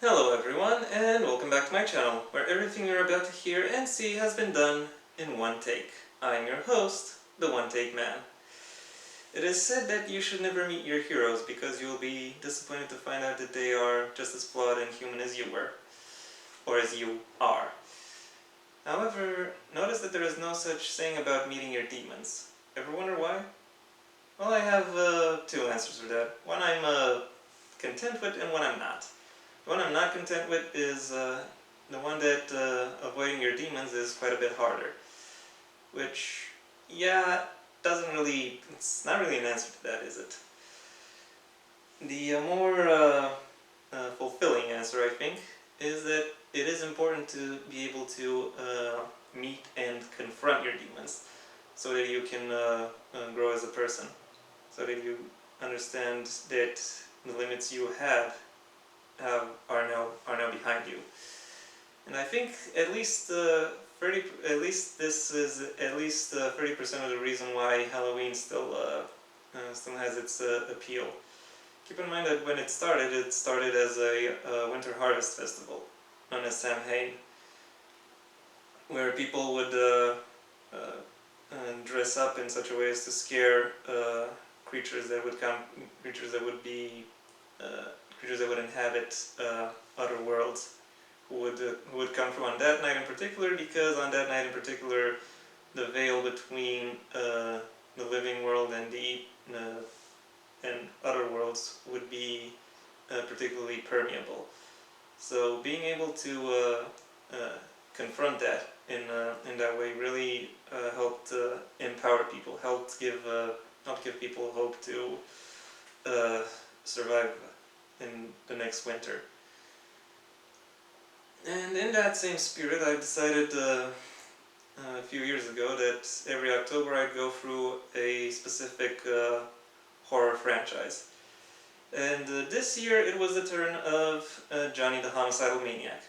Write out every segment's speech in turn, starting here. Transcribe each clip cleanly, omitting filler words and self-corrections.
Hello everyone, and welcome back to my channel, where everything you're about to hear and see has been done in one take. I'm your host, the One Take Man. It is said that you should never meet your heroes because you'll be disappointed to find out that they are just as flawed and human as you were, or as you are. However, notice that there is no such saying about meeting your demons. Ever wonder why? Well, I have two answers for that. One I'm content with and one I'm not. The one I'm not content with is the one that avoiding your demons is quite a bit harder. Which, yeah, it's not really an answer to that, is it? The more fulfilling answer, I think, is that it is important to be able to meet and confront your demons so that you can grow as a person, so that you understand that the limits you are now behind you. And I think at least 30, at least this is at least 30% of the reason why Halloween still has its appeal. Keep in mind that when it started as a winter harvest festival known as Samhain, where people would dress up in such a way as to scare creatures that would come, creatures that would be, creatures that would inhabit other worlds, who would come from on that night in particular, because on that night in particular, the veil between the living world and the and other worlds would be particularly permeable. So being able to confront that in that way really helped empower people, helped give people hope to survive in the next winter. And in that same spirit, I decided a few years ago that every October I'd go through a specific horror franchise. And this year it was the turn of Johnny the Homicidal Maniac,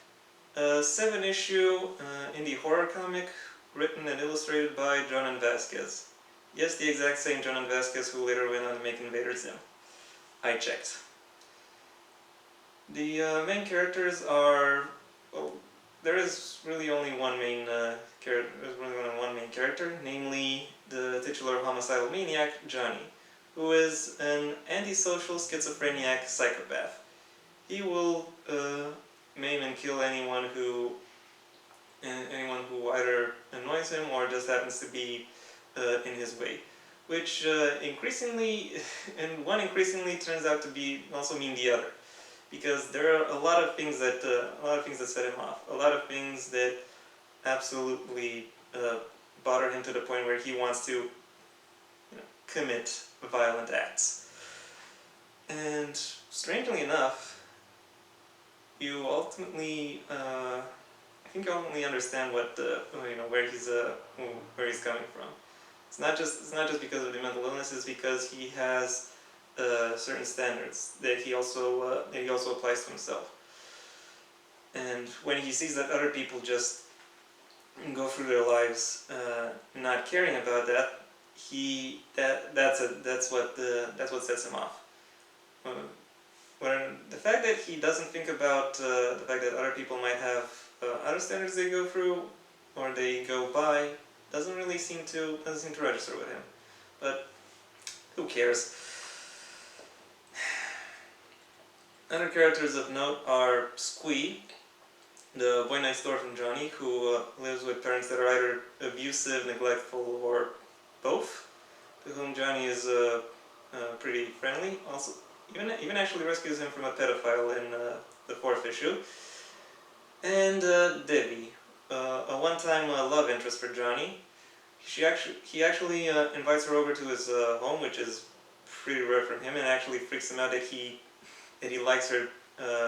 a 7-issue indie horror comic written and illustrated by John Vasquez. Yes, the exact same John Vasquez who later went on to make Invader Zim. I checked. The main characters are, well, there is really only one main character. There's really only one main character, namely the titular homicidal maniac, Johnny, who is an antisocial schizophrenic psychopath. He will maim and kill anyone who either annoys him or just happens to be in his way, which increasingly and one increasingly turns out to be also mean the other, because there are a lot of things that set him off, a lot of things that absolutely bother him to the point where he wants to, commit violent acts. And strangely enough, you ultimately, I think you ultimately understand where he's coming from. It's not just because of the mental illness. It's because he has certain standards that he also applies to himself. And when he sees that other people just go through their lives not caring about that, that's what sets him off. When the fact that he doesn't think about the fact that other people might have other standards they go through or they go by doesn't seem to register with him. But who cares? Other characters of note are Squee, the boy next door from Johnny, who lives with parents that are either abusive, neglectful, or both, to whom Johnny is pretty friendly. Also, even actually rescues him from a pedophile in the 4th issue. And Devi, a one-time love interest for Johnny. He actually invites her over to his home, which is pretty rare from him, and actually freaks him out that he likes her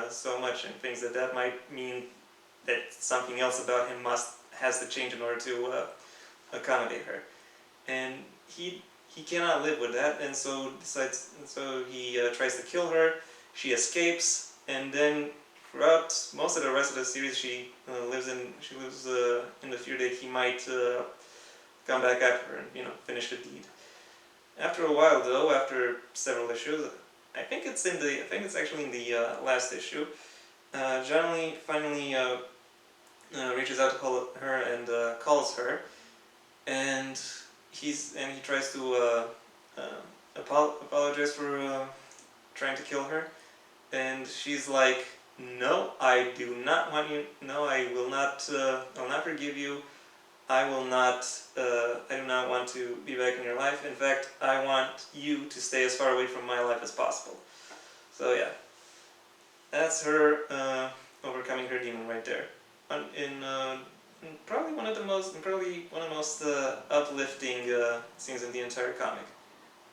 so much, and thinks that might mean that something else about him has to change in order to accommodate her. And he cannot live with that, and so he tries to kill her. She escapes, and then throughout most of the rest of the series, she lives in the fear that he might come back after her and finish the deed. After a while, after several issues, I think it's actually in the last issue, Johnny finally reaches out to her and calls her, and he tries to apologize for trying to kill her, and she's like, "No, I do not want you. No, I will not. I will not forgive you. I will not. I do not want to be back in your life. In fact, I want you to stay as far away from my life as possible." So yeah, that's her overcoming her demon right there. In probably one of the most uplifting scenes in the entire comic.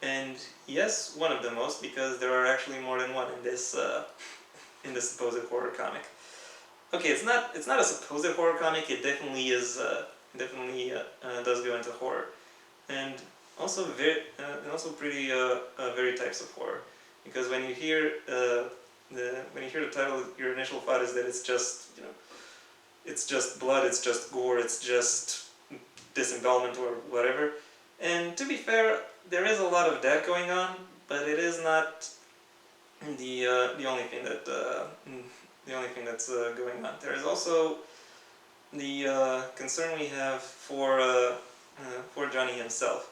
And yes, one of the most, because there are actually more than one in this supposed horror comic. Okay, it's not a supposed horror comic. It definitely is. Definitely does go into horror, and also pretty very types of horror. Because when you hear the title, your initial thought is that it's just it's just blood, it's just gore, it's just disembowelment or whatever. And to be fair, there is a lot of that going on, but it is not the only thing that's going on. There is also the concern we have for Johnny himself,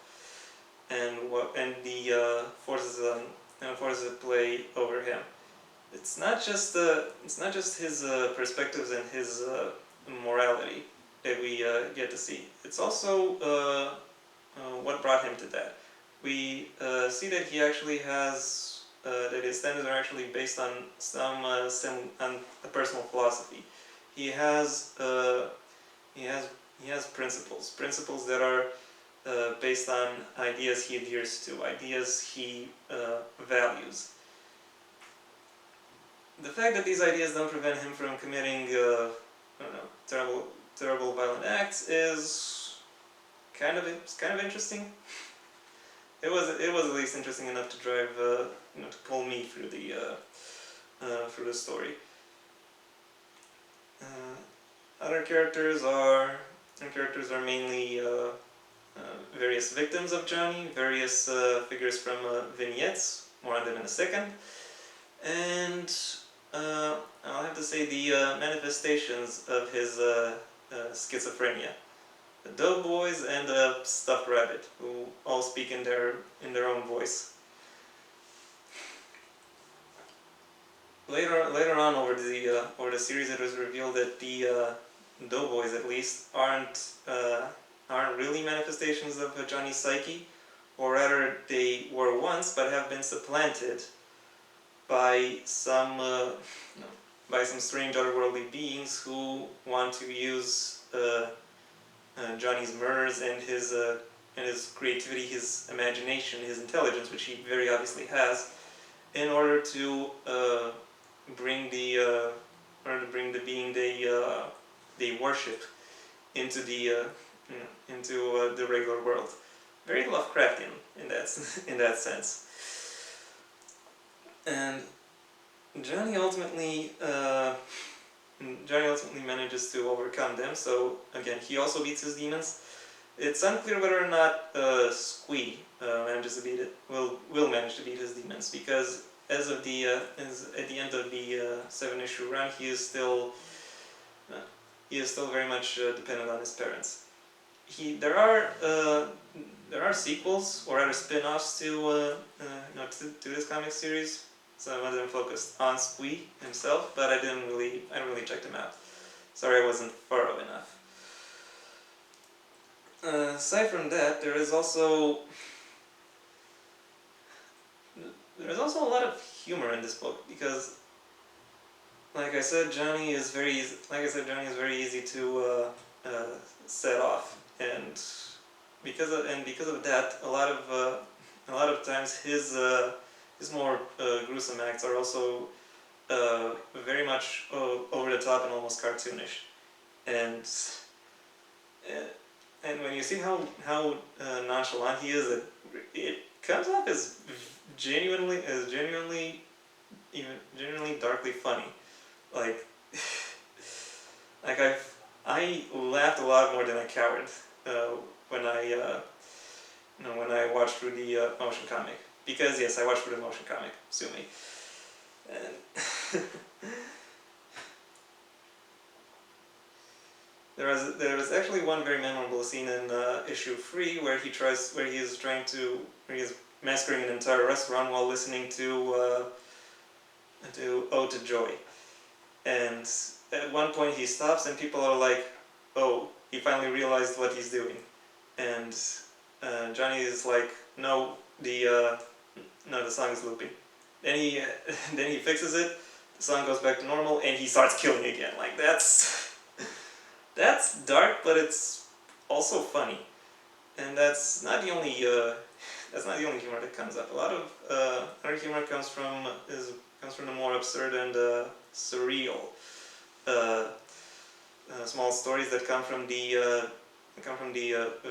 and the forces at play over him. It's not just his perspectives and his morality that we get to see. It's also what brought him to that. We see that he actually has that his standards are actually based on on a personal philosophy. He has he has he has principles that are based on ideas he adheres to, ideas he values. The fact that these ideas don't prevent him from committing terrible violent acts is kind of interesting. It was at least interesting enough to drive to pull me through the story. Other characters are mainly various victims of Johnny, various figures from vignettes. More on them in a second. And I'll have to say the manifestations of his schizophrenia. The Doughboys and the Stuffed Rabbit, who all speak in their own voice. Later on over the series, it was revealed that the Doughboys, at least, aren't really manifestations of Johnny's psyche, or rather, they were once, but have been supplanted by some strange otherworldly beings who want to use Johnny's murders and his creativity, his imagination, his intelligence, which he very obviously has, in order to bring the being they worship into the regular world. Very Lovecraftian in that sense. And Johnny ultimately manages to overcome them. So again, he also beats his demons. It's unclear whether or not Squee manages to beat it. Will manage to beat his demons, because as of the at the end of the 7-issue run, he is still very much dependent on his parents. There are sequels or rather spin-offs to this comic series. Some of them focused on Squee himself, but I didn't really check them out. Sorry, I wasn't thorough enough. Aside from that, there is also a lot of humor in this book, because, like I said, Johnny is very easy to set off, and because of that, a lot of times his more gruesome acts are also very much over the top and almost cartoonish, and when you see how nonchalant he is, it comes off as genuinely darkly funny. Like I laughed a lot more than I cowered when I watched through the motion comic. Because yes, I watched through the motion comic. Sue me. And There was actually one very memorable scene in issue 3 where he is massacring an entire restaurant while listening to Ode to Joy. And at one point he stops and people are like, "Oh, he finally realized what he's doing." And Johnny is like, "No, the song is looping." Then he then he fixes it. The song goes back to normal, and he starts killing again. Like that's dark, but it's also funny. And that's not the only humor that comes up. A lot of other humor comes from the more absurd and surreal uh, small stories that come from the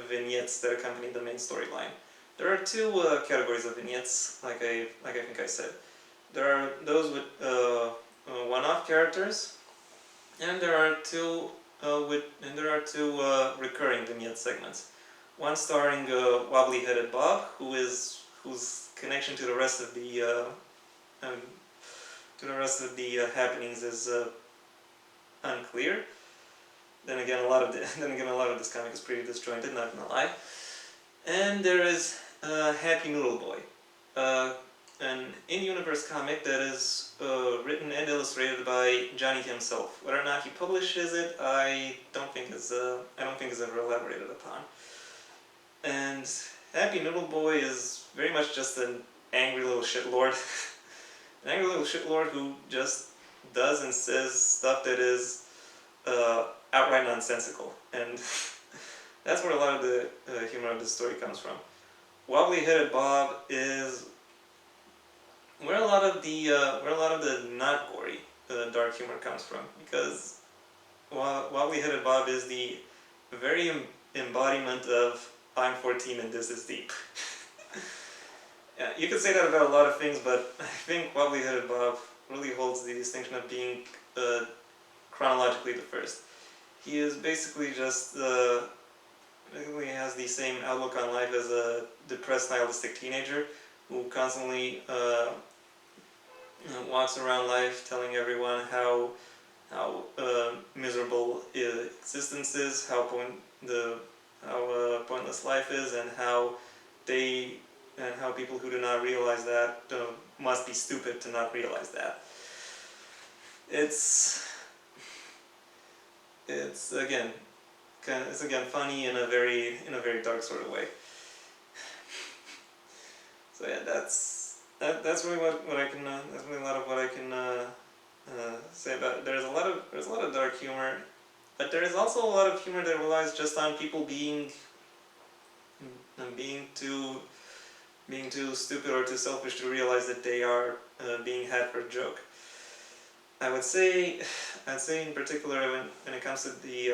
vignettes that accompany the main storyline. There are two categories of vignettes, like I think I said. There are those with one-off characters, and there are two recurring vignette segments. One starring Wobbly-Headed Bob, whose connection to the rest of the happenings is unclear. Then again, a lot of this comic is pretty disjointed. Not gonna lie. And there is Happy Noodle Boy, an in-universe comic that is written and illustrated by Johnny himself. Whether or not he publishes it, I don't think is ever elaborated upon. And Happy Noodle Boy is very much just an angry little shitlord. An angry little shitlord who just does and says stuff that is outright nonsensical. And that's where a lot of the humor of the story comes from. Wobbly-Headed Bob is where a lot of the not gory dark humor comes from, because Wobbly-Headed Bob is the very embodiment of "I'm 14 and this is deep." Yeah, you could say that about a lot of things, but I think Wobbly-Headed Bob really holds the distinction of being chronologically the first. He is basically just basically has the same outlook on life as a depressed nihilistic teenager who constantly walks around life telling everyone how miserable existence is, how pointless life is, and how people who do not realize that must be stupid to not realize that. It's again funny in a very dark sort of way. So yeah, that's really what I can that's really a lot of what I can say about it. There's a lot of dark humor, but there is also a lot of humor that relies just on people being too stupid or too selfish to realize that they are being had for a joke. I'd say in particular when it comes to the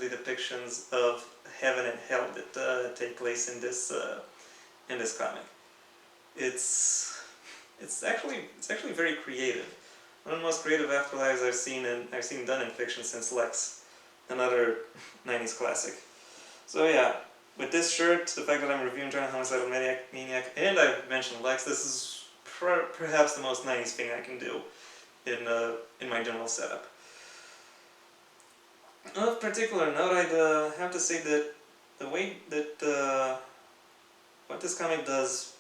depictions of heaven and hell that take place in this comic, it's actually very creative. One of the most creative afterlives I've seen done in fiction since Lex, another '90s classic. So yeah, with this shirt, the fact that I'm reviewing Homicidal Maniac, and I've mentioned Lex, this is perhaps the most '90s thing I can do in my general setup. Of particular note, I'd have to say that the way that what this comic does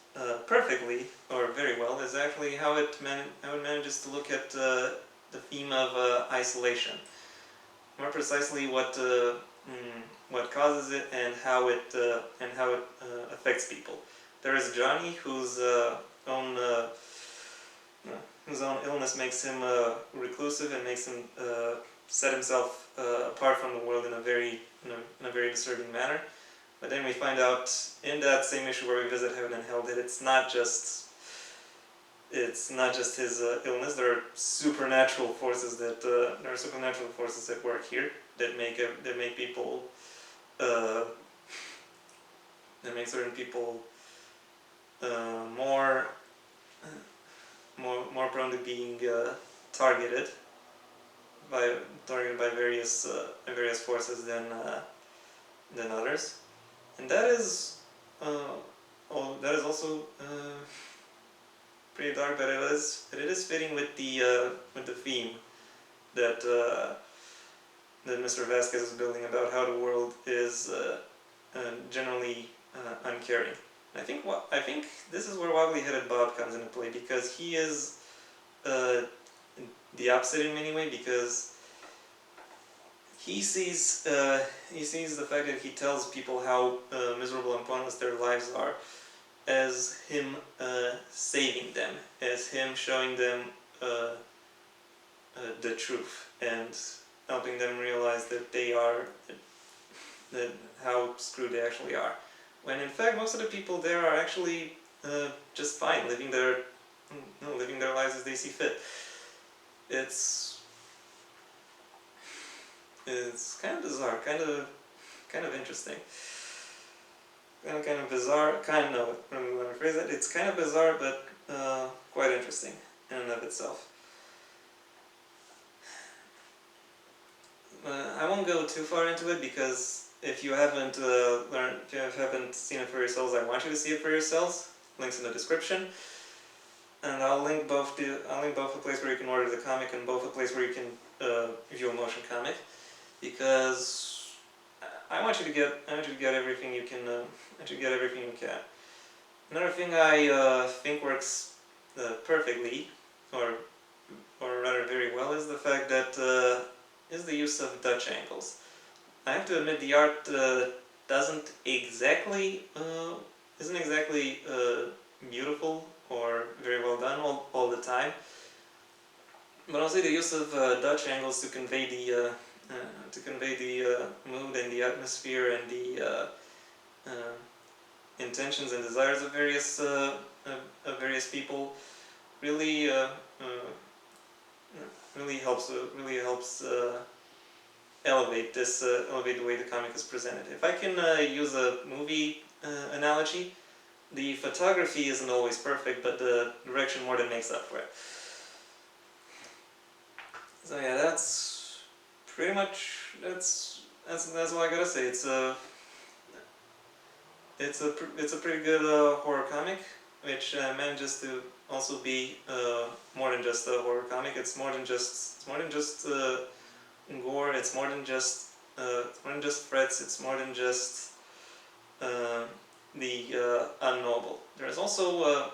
perfectly, or very well, is actually how it manages to look at the theme of isolation. More precisely, what causes it and how it affects people. There is Johnny, whose own illness makes him reclusive and makes him set himself apart from the world in a very disturbing manner. But then we find out in that same issue where we visit heaven and hell that it's not just his illness. There are supernatural forces at work here that make people that make certain people more prone to being targeted by various forces than others, and that is also pretty dark. But it is fitting with the theme that that Mr. Vasquez is building about how the world is generally uncaring. I think this is where Wobbly-Headed Bob comes into play, because he is the opposite in many ways, because he sees the fact that he tells people how miserable and pointless their lives are as him saving them, as him showing them the truth and helping them realize that they are that how screwed they actually are. When in fact most of the people there are actually just fine, living their lives as they see fit. It's kind of bizarre, kind of interesting. Kind of bizarre, kind of, let me rephrase that. It's kind of bizarre, but quite interesting in and of itself. I won't go too far into it, because if you haven't seen it for yourselves, I want you to see it for yourselves. Links in the description, and I'll link both the place where you can order the comic and both the place where you can view a motion comic, because I want you to get everything you can. Another thing I think works perfectly, or rather very well, is the fact that is the use of Dutch angles. I have to admit the art isn't exactly beautiful or very well done all the time, but I'll say the use of Dutch angles to convey the mood and the atmosphere and the intentions and desires of various people really helps elevate the way the comic is presented. If I can use a movie analogy, the photography isn't always perfect, but the direction more than makes up for it. So yeah, that's pretty much that's all I gotta say. It's a pretty good horror comic, which manages to also be more than just a horror comic. It's more than just gore. It's more than just threats. It's more than just the unknowable. There's also a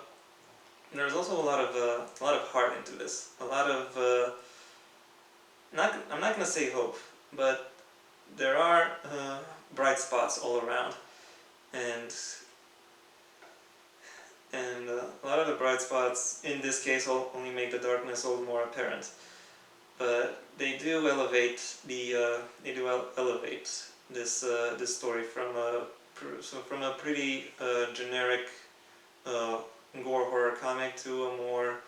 lot of heart into this. A lot of I'm not gonna say hope, but there are bright spots all around, and a lot of the bright spots in this case only make the darkness all the more apparent. But they do elevate this story from a pretty generic gore horror comic to a more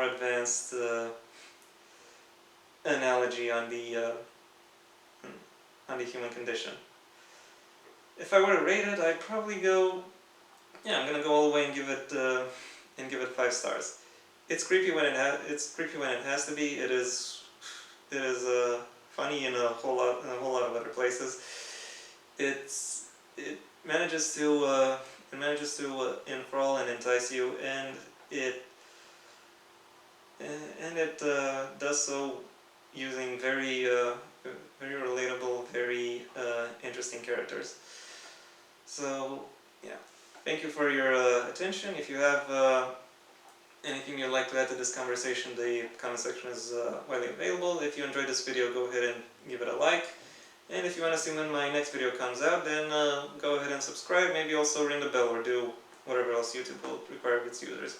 advanced analogy on the human condition. If I were to rate it, I'd probably go. Yeah, I'm gonna go all the way and give it 5 stars. It's creepy when it has to be. It is funny in a whole lot of other places. It manages to enthrall and entice you, and it does so using very relatable, very interesting characters. So yeah, thank you for your attention. If you have anything you'd like to add to this conversation, the comment section is widely available. If you enjoyed this video, go ahead and give it a like. And if you want to see when my next video comes out, then go ahead and subscribe. Maybe also ring the bell or do whatever else YouTube will require of its users.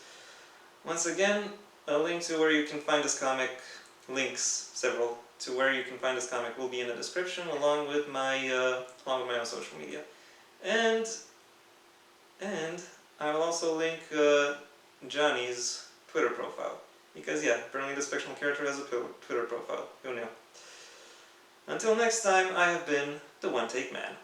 Once again, a link to where you can find this comic, several to where you can find this comic will be in the description, along with my own social media. And I will also link Johnny's Twitter profile, because yeah, apparently this fictional character has a Twitter profile. Who knew? Until next time, I have been the One Take Man.